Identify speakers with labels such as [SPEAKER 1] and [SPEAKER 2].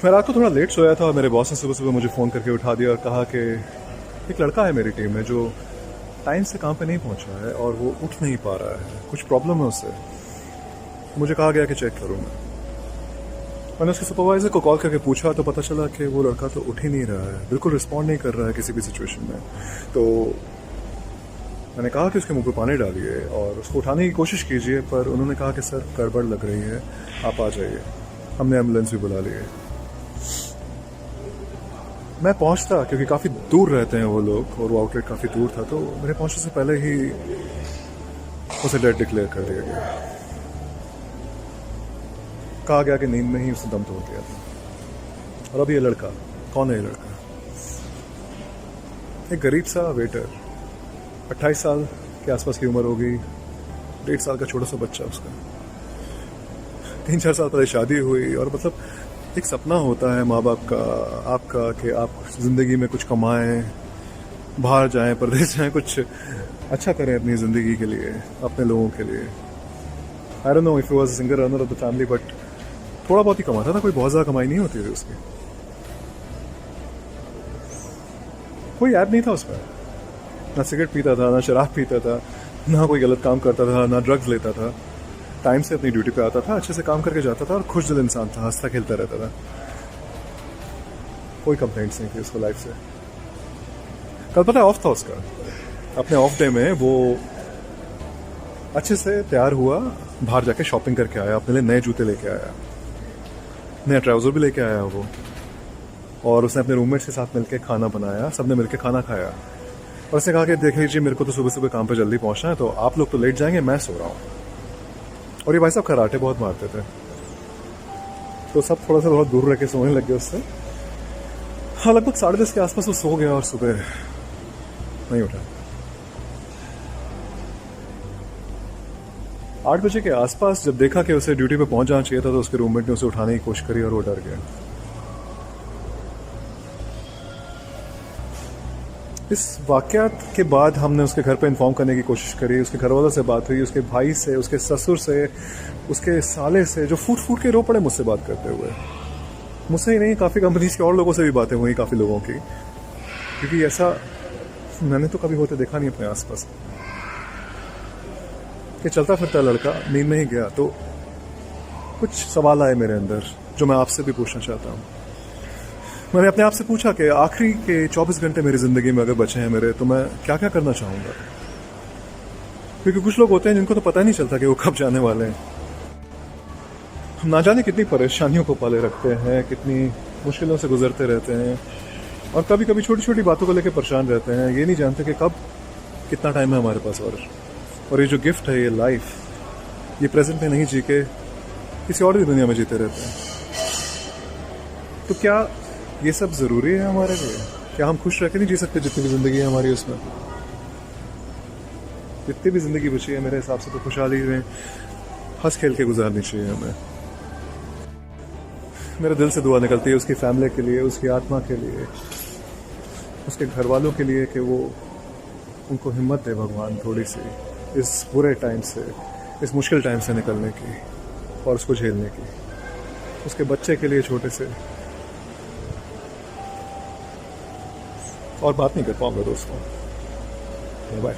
[SPEAKER 1] मैं रात को थोड़ा लेट सोया था और मेरे बॉस ने सुबह सुबह मुझे फ़ोन करके उठा दिया और कहा कि एक लड़का है मेरी टीम में जो टाइम से काम पे नहीं पहुंचा है और वो उठ नहीं पा रहा है, कुछ प्रॉब्लम है उससे। मुझे कहा गया कि चेक करूँ मैंने उसके सुपरवाइज़र को कॉल करके पूछा तो पता चला कि वो लड़का तो उठ ही नहीं रहा है, बिल्कुल रिस्पॉन्ड नहीं कर रहा है किसी भी सिचुएशन में। तो मैंने कहा कि उसके मुंह पे पानी डालिए और उसको उठाने की कोशिश कीजिए, पर उन्होंने कहा कि सर गड़बड़ लग रही है, आप आ जाइए। हमने एम्बुलेंस भी बुला ली है। मैं पहुंचता क्योंकि काफ़ी दूर रहते हैं वो लोग और वो आउटलेट काफ़ी दूर था, तो मेरे पहुंचने से पहले ही उसे डेड डिक्लेयर कर दिया गया। कहा गया कि नींद में ही उसने दम तोड़ दिया था। और अब ये लड़का, कौन है ये लड़का? एक गरीब सा वेटर, 28 साल के आसपास की उम्र होगी, 1.5 साल का छोटा सा बच्चा उसका। 3-4 साल पहले शादी हुई और मतलब एक सपना होता है माँ बाप का, आपका, कि आप ज़िंदगी में कुछ कमाएं, बाहर जाएं, परदेश जाएं, कुछ अच्छा करें अपनी ज़िंदगी के लिए, अपने लोगों के लिए। I don't know if he was a single runner of the family, but थोड़ा बहुत ही कमाता था, कोई बहुत ज़्यादा कमाई नहीं होती थी उसकी। कोई ऐप नहीं था उसमें, ना सिगरेट पीता था, ना शराब पीता था, ना कोई गलत काम करता था, ना ड्रग्स लेता था। टाइम से अपनी ड्यूटी पे आता था, अच्छे से काम करके जाता था और खुश दिल इंसान था, हंसता खेलता रहता था। कोई कंप्लेंट्स नहीं थी उसको लाइफ से। कल पता है ऑफ था उसका, अपने ऑफ डे में वो अच्छे से तैयार हुआ, बाहर जाके शॉपिंग करके आया, अपने लिए नए जूते लेके आया, नया ट्राउज़र भी लेके आया वो, और उसने अपने रूममेट्स के साथ मिलके खाना बनाया, सबने मिलके खाना खाया। और उसने कहा कि देख लीजिए मेरे को तो सुबह सुबह काम पे जल्दी पहुंचना है, तो आप लोग तो लेट जाएंगे, मैं सो रहा हूँ। और ये भाई साहब कराटे बहुत मारते थे, तो सब थोड़ा दूर रह के सोने लग गए उससे। हाँ, लगभग 10:30 के आसपास वो सो गया और सुबह नहीं उठा। 8 बजे के आसपास जब देखा कि उसे ड्यूटी पे पहुंच जाना चाहिए था, तो उसके रूममेट ने उसे उठाने की कोशिश करी और वो डर गया। इस वाक़यात के बाद हमने उसके घर पे इन्फॉर्म करने की कोशिश करी, उसके घर वालों से बात हुई, उसके भाई से, उसके ससुर से, उसके साले से, जो फूट के रो पड़े मुझसे बात करते हुए। मुझसे ही नहीं, काफ़ी कंपनीज के और लोगों से भी बातें हुई, काफ़ी लोगों की, क्योंकि ऐसा मैंने तो कभी होते देखा नहीं अपने आसपास कि चलता फिरता लड़का नींद में ही गया। तो कुछ सवाल आए मेरे अंदर जो मैं आपसे भी पूछना चाहता हूँ। मैंने अपने आप से पूछा कि आखिरी के 24 घंटे मेरी ज़िंदगी में अगर बचे हैं मेरे, तो मैं क्या क्या करना चाहूँगा। क्योंकि कुछ लोग होते हैं जिनको तो पता ही नहीं चलता कि वो कब जाने वाले हैं। हम ना जाने कितनी परेशानियों को पाले रखते हैं, कितनी मुश्किलों से गुजरते रहते हैं, और कभी कभी छोटी छोटी बातों को लेकर परेशान रहते हैं। ये नहीं जानते कि कब कितना टाइम है हमारे पास। और ये जो गिफ्ट है, ये लाइफ, ये प्रेजेंट में नहीं जी के किसी और भी दुनिया में जीते रहते हैं। तो क्या ये सब ज़रूरी है हमारे लिए? क्या हम खुश रह के नहीं जी सकते जितनी भी ज़िंदगी है हमारी उसमें? जितनी भी ज़िंदगी बची है मेरे हिसाब से तो खुशहाली में हंस खेल के गुजारनी चाहिए हमें। मेरे दिल से दुआ निकलती है उसकी फैमिली के लिए, उसकी आत्मा के लिए, उसके घर वालों के लिए, कि वो उनको हिम्मत दे भगवान थोड़ी सी इस बुरे टाइम से, इस मुश्किल टाइम से निकलने की और उसको झेलने की। उसके बच्चे के लिए छोटे से। और बात नहीं कर पाऊंगा दोस्तों। बाय।